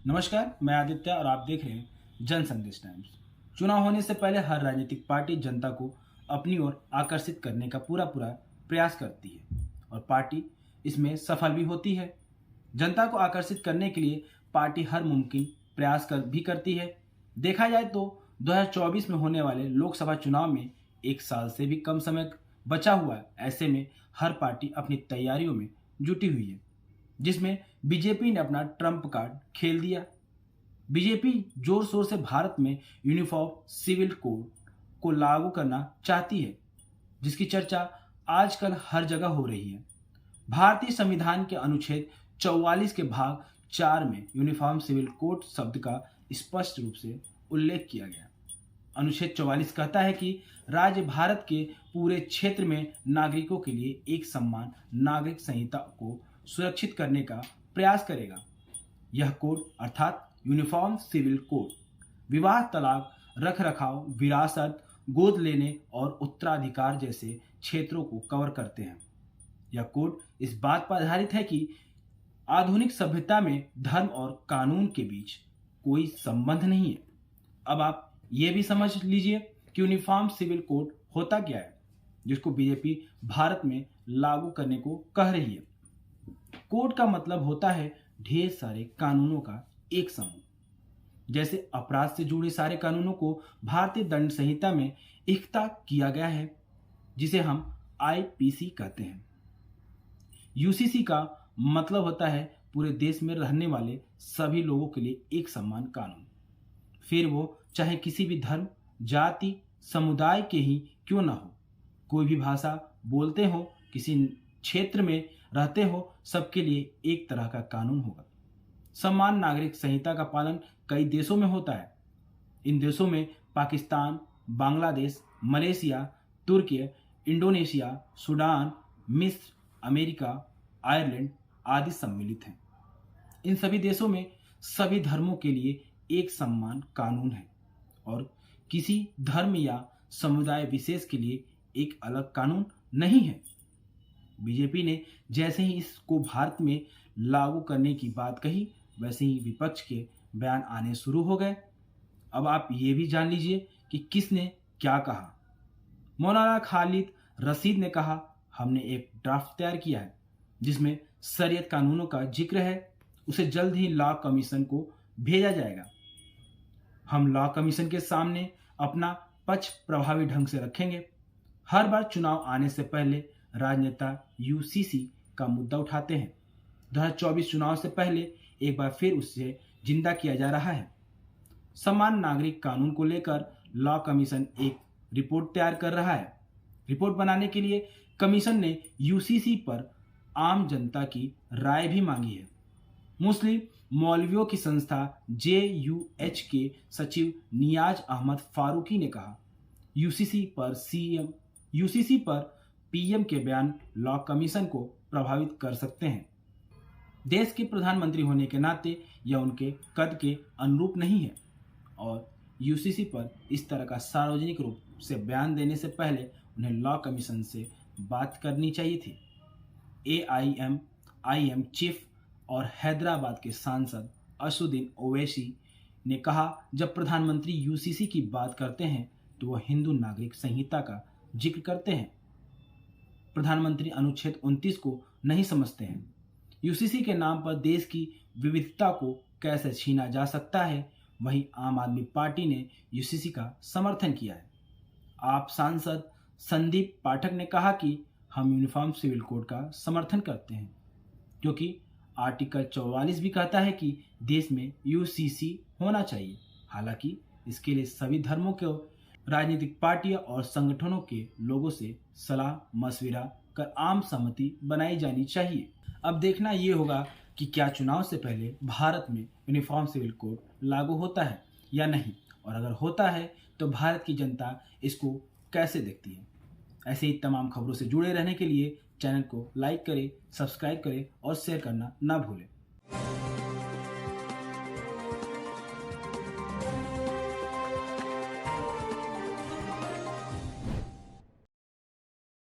नमस्कार, मैं आदित्य और आप देख रहे हैं जन संदेश टाइम्स। चुनाव होने से पहले हर राजनीतिक पार्टी जनता को अपनी ओर आकर्षित करने का पूरा प्रयास करती है और पार्टी इसमें सफल भी होती है। जनता को आकर्षित करने के लिए पार्टी हर मुमकिन भी करती है। देखा जाए तो 2024 में होने वाले लोकसभा चुनाव में एक साल से भी कम समय बचा हुआ है। ऐसे में हर पार्टी अपनी तैयारियों में जुटी हुई है, जिसमें बीजेपी ने अपना ट्रम्प कार्ड खेल दिया। बीजेपी जोर शोर से भारत में यूनिफॉर्म सिविल कोड को लागू करना चाहती है, जिसकी चर्चा आजकल हर जगह हो रही है। भारतीय संविधान के अनुच्छेद 44 के भाग 4 में यूनिफॉर्म सिविल कोड शब्द का स्पष्ट रूप से उल्लेख किया गया। अनुच्छेद 44 कहता है कि राज्य भारत के पूरे क्षेत्र में नागरिकों के लिए एक समान नागरिक संहिता को सुरक्षित करने का प्रयास करेगा। यह कोड अर्थात यूनिफॉर्म सिविल कोड विवाह, तलाक, रखरखाव, विरासत, गोद लेने और उत्तराधिकार जैसे क्षेत्रों को कवर करते हैं। यह कोड इस बात पर आधारित है कि आधुनिक सभ्यता में धर्म और कानून के बीच कोई संबंध नहीं है। अब आप ये भी समझ लीजिए कि यूनिफॉर्म सिविल कोड होता क्या है, जिसको बीजेपी भारत में लागू करने को कह रही है। कोड का मतलब होता है ढेर सारे कानूनों का एक समूह। जैसे अपराध से जुड़े सारे कानूनों को भारतीय दंड संहिता में इकट्ठा किया गया है, जिसे हम आईपीसी कहते हैं। यूसीसी का मतलब होता है पूरे देश में रहने वाले सभी लोगों के लिए एक समान कानून, फिर वो चाहे किसी भी धर्म, जाति, समुदाय के ही क्यों ना हो, कोई भी भाषा बोलते हो, किसी क्षेत्र में रहते हो, सबके लिए एक तरह का कानून होगा। समान नागरिक संहिता का पालन कई देशों में होता है। इन देशों में पाकिस्तान, बांग्लादेश, मलेशिया, तुर्की, इंडोनेशिया, सूडान, मिस्र, अमेरिका, आयरलैंड आदि सम्मिलित हैं। इन सभी देशों में सभी धर्मों के लिए एक समान कानून है और किसी धर्म या समुदाय विशेष के लिए एक अलग कानून नहीं है। बीजेपी ने जैसे ही इसको भारत में लागू करने की बात कही, वैसे ही विपक्ष के बयान आने शुरू हो गए। अब आप ये भी जान लीजिए कि किसने क्या कहा। मौलाना खालिद रशीद ने कहा, हमने एक ड्राफ्ट तैयार किया है जिसमें शरीयत कानूनों का जिक्र है, उसे जल्द ही लॉ कमीशन को भेजा जाएगा। हम लॉ कमीशन के सामने अपना पक्ष प्रभावी ढंग से रखेंगे। हर बार चुनाव आने से पहले राजनेता यूसीसी का मुद्दा उठाते हैं। 2024 चुनाव से पहले एक बार फिर उससे जिंदा किया जा रहा है। समान नागरिक कानून को लेकर लॉ कमीशन एक रिपोर्ट तैयार कर रहा है। रिपोर्ट बनाने के लिए कमीशन ने यूसीसी पर आम जनता की राय भी मांगी है। मुस्लिम मौलवियों की संस्था JUH के सचिव नियाज अहमद फारूकी ने कहा, यूसीसी पर पीएम के बयान लॉ कमीशन को प्रभावित कर सकते हैं। देश के प्रधानमंत्री होने के नाते यह उनके कद के अनुरूप नहीं है और यूसीसी पर इस तरह का सार्वजनिक रूप से बयान देने से पहले उन्हें लॉ कमीशन से बात करनी चाहिए थी। AIM चीफ और हैदराबाद के सांसद असुद्दीन ओवैसी ने कहा, जब प्रधानमंत्री यूसीसी की बात करते हैं तो वह हिंदू नागरिक संहिता का जिक्र करते हैं। प्रधानमंत्री अनुच्छेद 29 को नहीं समझते हैं। यूसीसी के नाम पर देश की विविधता को कैसे छीना जा सकता है। वहीं आम आदमी पार्टी ने यूसीसी का समर्थन किया है। आप सांसद संदीप पाठक ने कहा कि हम यूनिफॉर्म सिविल कोड का समर्थन करते हैं, क्योंकि आर्टिकल 44 भी कहता है कि देश में यूसीसी होना चाहिए। हालांकि इसके लिए सभी धर्मों के राजनीतिक पार्टियों और संगठनों के लोगों से सलाह मशविरा कर आम सहमति बनाई जानी चाहिए। अब देखना ये होगा कि क्या चुनाव से पहले भारत में यूनिफॉर्म सिविल कोड लागू होता है या नहीं, और अगर होता है तो भारत की जनता इसको कैसे देखती है। ऐसे ही तमाम खबरों से जुड़े रहने के लिए चैनल को लाइक करें, सब्सक्राइब करें और शेयर करना ना भूलें।